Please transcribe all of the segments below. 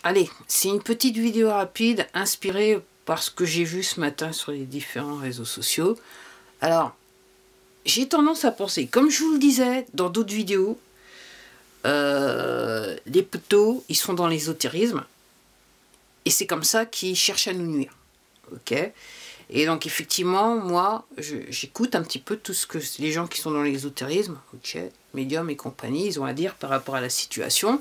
allez, c'est une petite vidéo rapide inspirée par ce que j'ai vu ce matin sur les différents réseaux sociaux. Alors, j'ai tendance à penser, comme je vous le disais dans d'autres vidéos, les poteaux, ils sont dans l'ésotérisme. Et c'est comme ça qu'ils cherchent à nous nuire. Ok? Et donc, effectivement, moi, j'écoute un petit peu tout ce que les gens qui sont dans l'ésotérisme, ok, médiums et compagnie, ils ont à dire par rapport à la situation.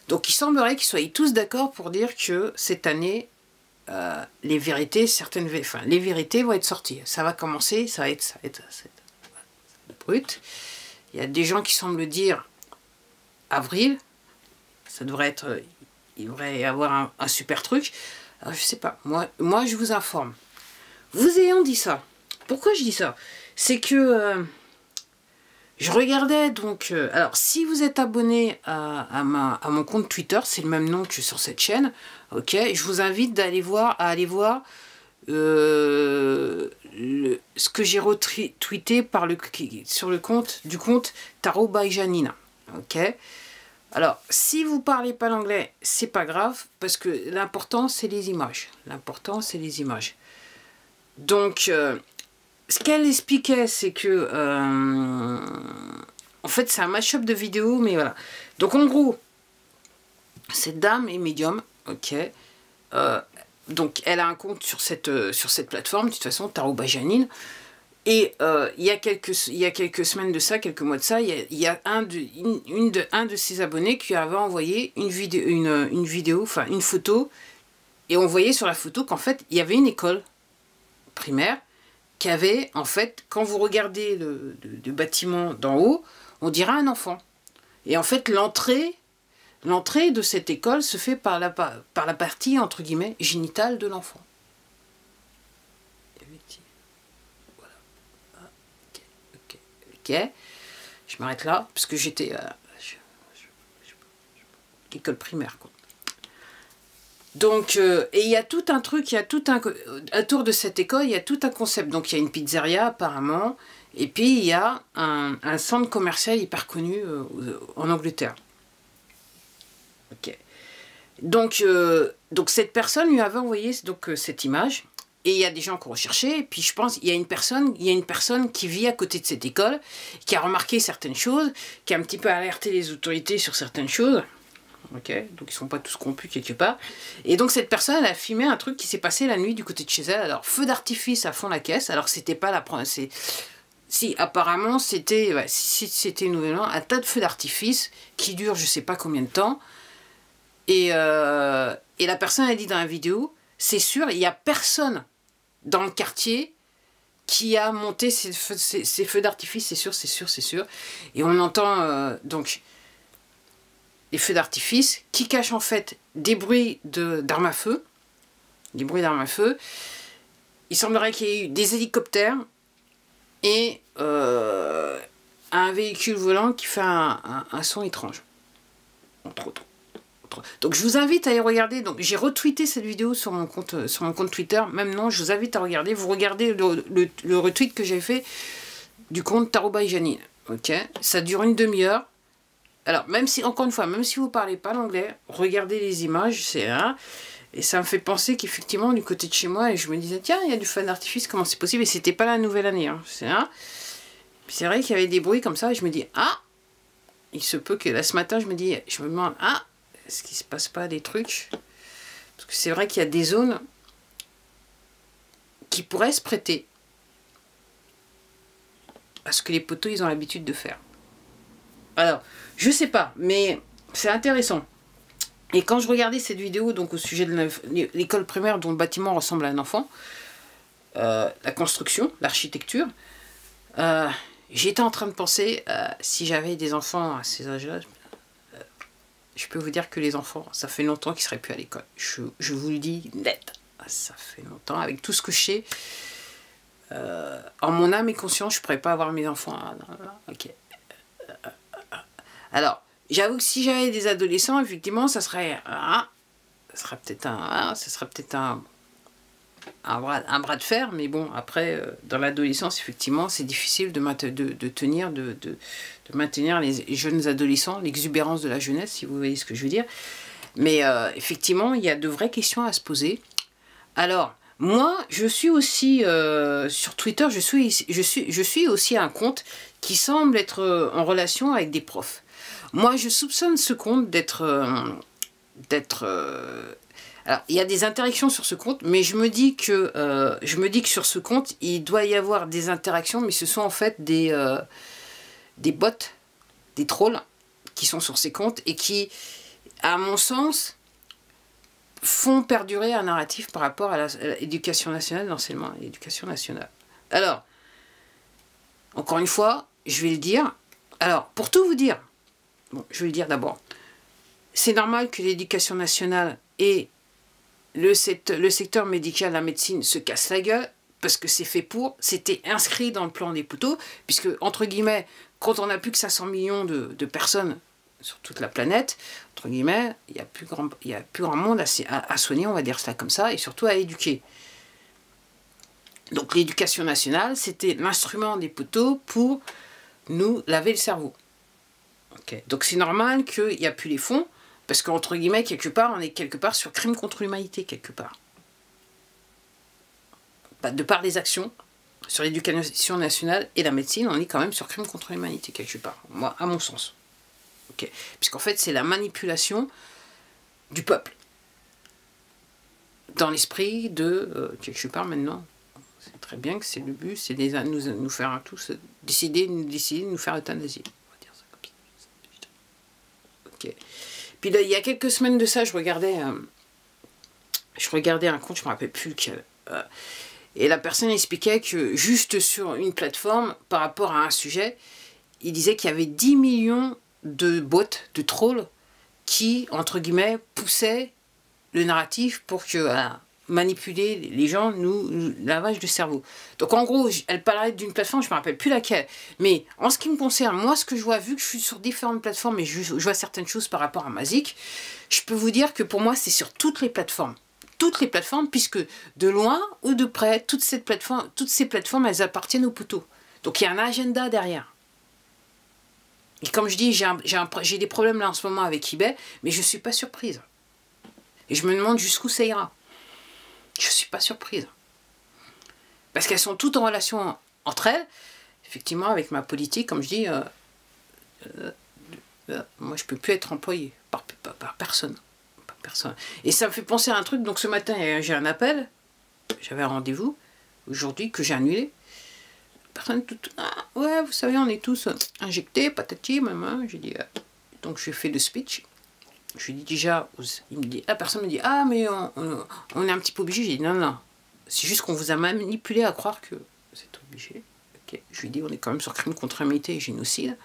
Donc, il semblerait qu'ils soient tous d'accord pour dire que cette année, les vérités, les vérités vont être sorties. Ça va commencer, ça va être brut. Il y a des gens qui semblent dire avril, ça devrait être, il devrait y avoir un super truc. Alors, je sais pas, moi je vous informe. Vous ayant dit ça, pourquoi je dis ça? C'est que je regardais donc... alors, si vous êtes abonné à mon compte Twitter, c'est le même nom que sur cette chaîne, ok, je vous invite à aller voir ce que j'ai retweeté sur le compte Tarot by Janine, ok. Alors, si vous parlez pas l'anglais, c'est pas grave, parce que l'important, c'est les images. L'important, c'est les images. Donc, ce qu'elle expliquait, c'est que... en fait, c'est un mashup de vidéos, mais voilà. Donc, en gros, cette dame est médium, ok. Donc, elle a un compte sur cette plateforme, de toute façon, Tarot by Janine. Et il y a quelques semaines de ça, quelques mois de ça, il y a un de ses abonnés qui avait envoyé une vidéo, enfin une photo, et on voyait sur la photo qu'en fait, il y avait une école primaire qui avait, en fait, quand vous regardez le bâtiment d'en haut, on dirait un enfant. Et en fait, l'entrée de cette école se fait par la partie, entre guillemets, génitale de l'enfant. Ok, je m'arrête là, parce que j'étais à l'école primaire, quoi. Donc, et il y a tout un truc, il y a tout autour de cette école, il y a tout un concept. Donc, il y a une pizzeria, apparemment, et puis il y a un centre commercial hyper connu en Angleterre. Ok. Donc cette personne lui avait envoyé cette image. Et il y a des gens qui ont recherché, et puis je pense qu'il y a une personne qui vit à côté de cette école, qui a remarqué certaines choses, qui a un petit peu alerté les autorités sur certaines choses. Ok, donc ils ne sont pas tous corrompus quelque part. Et donc cette personne, elle a filmé un truc qui s'est passé la nuit du côté de chez elle. Alors, feu d'artifice à fond la caisse. Alors, c'était pas la première... Si, apparemment, c'était nouvel an, un tas de feux d'artifice qui durent je sais pas combien de temps. Et la personne a dit dans la vidéo, c'est sûr, il n'y a personne dans le quartier qui a monté ces feux d'artifice, c'est sûr, c'est sûr, c'est sûr. Et on entend donc les feux d'artifice qui cachent en fait des bruits d'armes à feu. Des bruits d'armes à feu. Il semblerait qu'il y ait eu des hélicoptères et un véhicule volant qui fait un son étrange. Entre autres. Donc je vous invite à aller regarder, donc j'ai retweeté cette vidéo sur mon compte Twitter, même nom, je vous invite à regarder, vous regardez le retweet que j'ai fait du compte Tarot by Janine, ok, ça dure une demi-heure. Alors même si, encore une fois, même si vous parlez pas l'anglais, regardez les images, c'est un, et ça me fait penser qu'effectivement du côté de chez moi, et je me disais tiens, il y a du feu d'artifice, comment c'est possible, et c'était pas la nouvelle année, hein, c'est un, c'est vrai qu'il y avait des bruits comme ça, et je me dis ah, il se peut que là ce matin je me demande ah, est-ce qu'il ne se passe pas des trucs? Parce que c'est vrai qu'il y a des zones qui pourraient se prêter à ce que les poteaux ils ont l'habitude de faire. Alors, je sais pas, mais c'est intéressant. Et quand je regardais cette vidéo donc au sujet de l'école primaire dont le bâtiment ressemble à un enfant, la construction, l'architecture, j'étais en train de penser, si j'avais des enfants à ces âges-là, je peux vous dire que les enfants, ça fait longtemps qu'ils ne seraient plus à l'école. Je vous le dis net. Ça fait longtemps. Avec tout ce que je sais, en mon âme et conscience, je ne pourrais pas avoir mes enfants. Ah, non, non, ok. Alors, j'avoue que si j'avais des adolescents, effectivement, ça serait peut-être un bras de fer, mais bon, après, dans l'adolescence, effectivement, c'est difficile de maintenir les jeunes adolescents, l'exubérance de la jeunesse, si vous voyez ce que je veux dire. Mais effectivement, il y a de vraies questions à se poser. Alors, moi, je suis aussi, sur Twitter, je suis aussi un compte qui semble être en relation avec des profs. Moi, je soupçonne ce compte d'être... alors, il y a des interactions sur ce compte, mais je me dis que sur ce compte, il doit y avoir des interactions, mais ce sont en fait des bots, des trolls, qui sont sur ces comptes et qui, à mon sens, font perdurer un narratif par rapport à l'éducation nationale, l'enseignement à l'éducation nationale. Alors, encore une fois, je vais le dire. Alors, pour tout vous dire, bon, je vais le dire d'abord. C'est normal que l'éducation nationale et le secteur médical, la médecine, se cassent la gueule, parce que c'est fait pour, c'était inscrit dans le plan des poteaux, puisque, entre guillemets, quand on n'a plus que 500 millions de personnes sur toute la planète, entre guillemets, il n'y a plus grand monde à soigner, on va dire ça comme ça, et surtout à éduquer. Donc l'éducation nationale, c'était l'instrument des poteaux pour nous laver le cerveau. Okay. Donc c'est normal qu'il n'y a plus les fonds, parce qu'entre guillemets, quelque part, on est quelque part sur crime contre l'humanité, quelque part. De par les actions sur l'éducation nationale et la médecine, on est quand même sur crime contre l'humanité, quelque part. Moi, à mon sens. Okay. Puisqu'en fait, c'est la manipulation du peuple. Dans l'esprit de, quelque part maintenant, c'est très bien que c'est le but, c'est de nous faire tous décider de nous faire euthanasie. On va dire ça comme ça. Okay. Puis là, il y a quelques semaines de ça, je regardais un compte, je ne me rappelle plus lequel. Et la personne expliquait que juste sur une plateforme, par rapport à un sujet, il disait qu'il y avait 10 millions de bots, de trolls, qui, entre guillemets, poussaient le narratif pour que, manipuler les gens, nous lavage du cerveau. Donc en gros, elle parlait d'une plateforme, je ne me rappelle plus laquelle. Mais en ce qui me concerne, moi, ce que je vois, vu que je suis sur différentes plateformes et je vois certaines choses par rapport à Mazik, je peux vous dire que pour moi, c'est sur toutes les plateformes. Toutes les plateformes, puisque de loin ou de près, toutes ces plateformes, elles appartiennent aux poteaux. Donc il y a un agenda derrière. Et comme je dis, j'ai des problèmes là en ce moment avec eBay, mais je ne suis pas surprise. Et je me demande jusqu'où ça ira. Je ne suis pas surprise. Parce qu'elles sont toutes en relation entre elles. Effectivement, avec ma politique, comme je dis, moi je ne peux plus être employé par personne. Et ça me fait penser à un truc. Donc ce matin, j'ai un appel. J'avais un rendez-vous aujourd'hui que j'ai annulé. Personne toute. Ah, ouais, vous savez, on est tous injectés, patati, maman. J'ai dit. Donc je lui ai fait le speech. Je lui ai dit déjà. La personne me dit, ah, mais on est un petit peu obligé. J'ai dit, non, non. C'est juste qu'on vous a manipulé à croire que vous êtes obligé. Okay. Je lui ai dit, on est quand même sur crime contre l'humanité et génocide.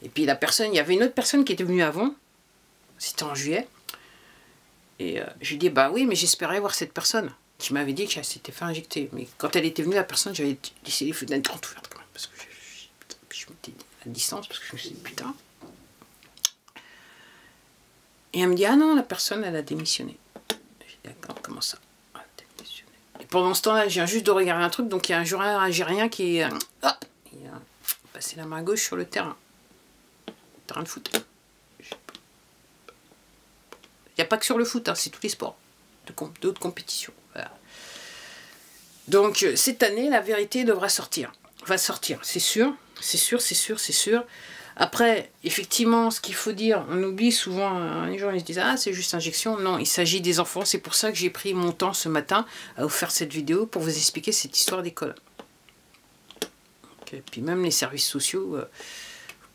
Et puis la personne, il y avait une autre personne qui était venue avant. C'était en juillet. Et je lui ai dit, bah oui, mais j'espérais voir cette personne qui m'avait dit qu'elle s'était fait injecter. Mais quand elle était venue, la personne, j'avais laissé les fenêtres grandes ouvertes quand même. Parce que je m'étais à distance, parce que je me suis dit, putain. Et elle me dit, ah non, la personne, elle a démissionné. J'ai dit, d'accord, comment ça? Elle a démissionné. Et pendant ce temps-là, je viens juste de regarder un truc, donc il y a un joueur algérien qui est il a passé la main gauche sur le terrain. Terrain de foot. Il n'y a pas que sur le foot, hein, c'est tous les sports de haute compétition. Voilà. Donc cette année, la vérité devra sortir. Va sortir, c'est sûr, c'est sûr, c'est sûr, c'est sûr. Après, effectivement, ce qu'il faut dire, on oublie souvent, hein, les gens ils se disent « Ah, c'est juste injection ». Non, il s'agit des enfants. C'est pour ça que j'ai pris mon temps ce matin à vous faire cette vidéo pour vous expliquer cette histoire d'école. Okay. Puis même les services sociaux...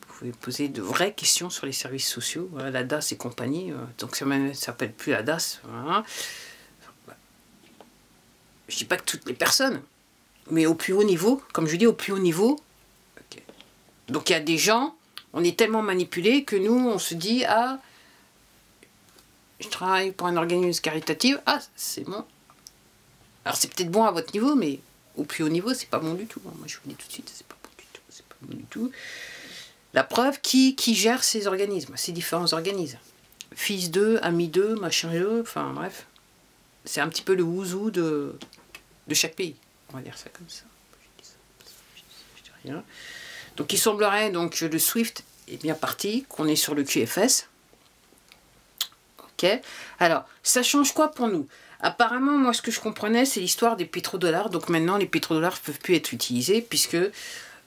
vous pouvez poser de vraies questions sur les services sociaux, voilà, la DAS et compagnie, donc ça ne s'appelle plus la DAS. Voilà. Je ne dis pas que toutes les personnes, mais au plus haut niveau, comme je dis, au plus haut niveau. Okay. Donc il y a des gens, on est tellement manipulés que nous, on se dit, ah, je travaille pour un organisme caritatif, ah, c'est bon. Alors c'est peut-être bon à votre niveau, mais au plus haut niveau, c'est pas bon du tout. Moi je vous dis tout de suite, c'est pas bon du tout, c'est pas bon du tout. La preuve, qui gère ces organismes, ces différents organismes? Fils d'eux, amis d'eux, machin d'eux, enfin bref. C'est un petit peu le ouzou de chaque pays. On va dire ça comme ça. Je dis rien. Donc il semblerait donc, que le SWIFT est bien parti, qu'on est sur le QFS. Ok. Alors, ça change quoi pour nous? Apparemment, moi, ce que je comprenais, c'est l'histoire des pétrodollars. Donc maintenant, les pétrodollars ne peuvent plus être utilisés puisque,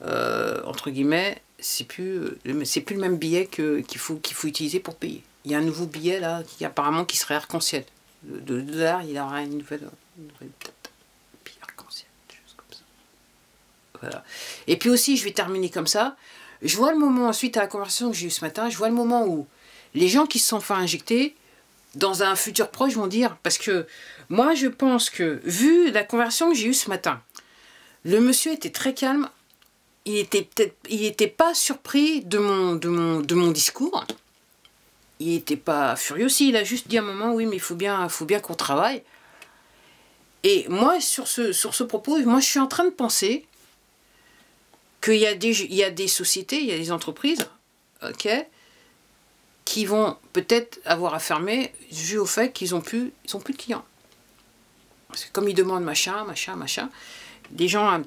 entre guillemets, c'est plus le même billet qu'il faut utiliser pour payer. Il y a un nouveau billet, là, apparemment, qui serait arc-en-ciel. Le dollar, il aura une nouvelle billet arc-en-ciel, chose comme ça. Voilà. Et puis aussi, je vais terminer comme ça. Je vois le moment, suite à la conversation que j'ai eue ce matin, je vois le moment où les gens qui se sont fait injecter, dans un futur proche, vont dire, parce que moi je pense que, vu la conversation que j'ai eue ce matin, le monsieur était très calme, il était pas surpris de mon discours, il n'était pas furieux aussi, il a juste dit à un moment, oui mais il faut bien qu'on travaille. Et moi sur ce propos, moi je suis en train de penser qu'il y a des sociétés, il y a des entreprises, ok, qui vont peut-être avoir à fermer vu au fait qu'ils n'ont plus de clients. Parce que comme ils demandent machin, des gens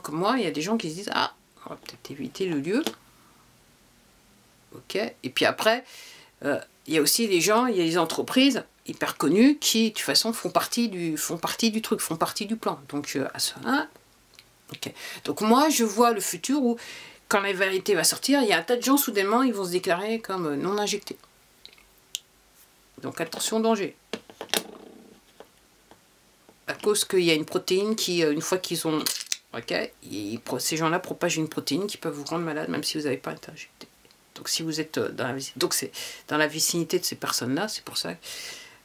comme moi, il y a des gens qui se disent, ah, on va peut-être éviter le lieu. Ok. Et puis après, il y a aussi des gens, il y a des entreprises hyper connues qui, de toute façon, font partie du truc, font partie du plan. Donc, à ce hein, ok. Donc moi, je vois le futur où, quand la vérité va sortir, il y a un tas de gens, soudainement, ils vont se déclarer comme non injectés. Donc attention, danger. À cause qu'il y a une protéine qui, une fois qu'ils ont... Ok, ces gens-là propagent une protéine qui peut vous rendre malade, même si vous n'avez pas été injecté. Donc si vous êtes dans la vicinité de ces personnes-là, c'est pour ça que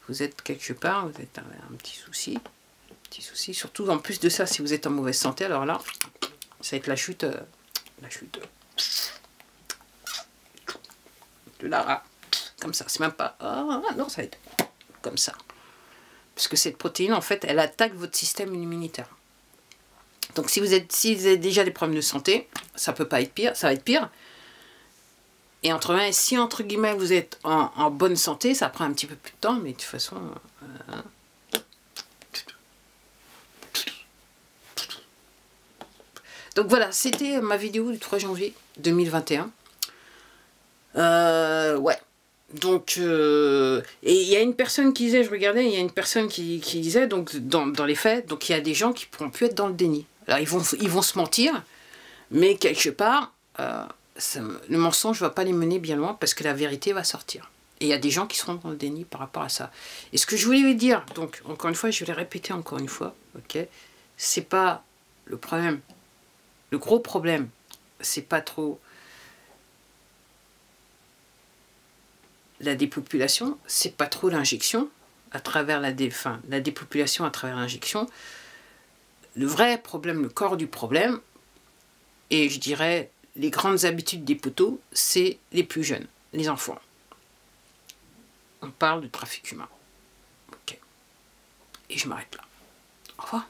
vous êtes quelque part, vous êtes un petit souci. Surtout en plus de ça, si vous êtes en mauvaise santé, alors là, ça va être la chute de la... Comme ça, c'est même pas... Ah, non, ça va être comme ça. Parce que cette protéine, en fait, elle attaque votre système immunitaire. Donc si vous avez déjà des problèmes de santé, ça peut pas être pire, ça va être pire. Et si entre guillemets vous êtes en bonne santé, ça prend un petit peu plus de temps, mais de toute façon... Donc voilà, c'était ma vidéo du 3 janvier 2021. Ouais. Donc, et il y a une personne qui disait, je regardais, il y a une personne qui disait, donc dans les faits, donc il y a des gens qui ne pourront plus être dans le déni. Alors ils vont se mentir, mais quelque part, le mensonge ne va pas les mener bien loin parce que la vérité va sortir. Et il y a des gens qui seront dans le déni par rapport à ça. Et ce que je voulais lui dire, donc encore une fois, je vais le répéter encore une fois, ok, c'est pas le problème. Le gros problème, c'est pas trop la dépopulation, c'est pas trop l'injection à travers la dépopulation à travers l'injection. Le vrai problème, le corps du problème, et je dirais les grandes habitudes des poteaux, c'est les plus jeunes, les enfants. On parle de trafic humain. Ok. Et je m'arrête là. Au revoir.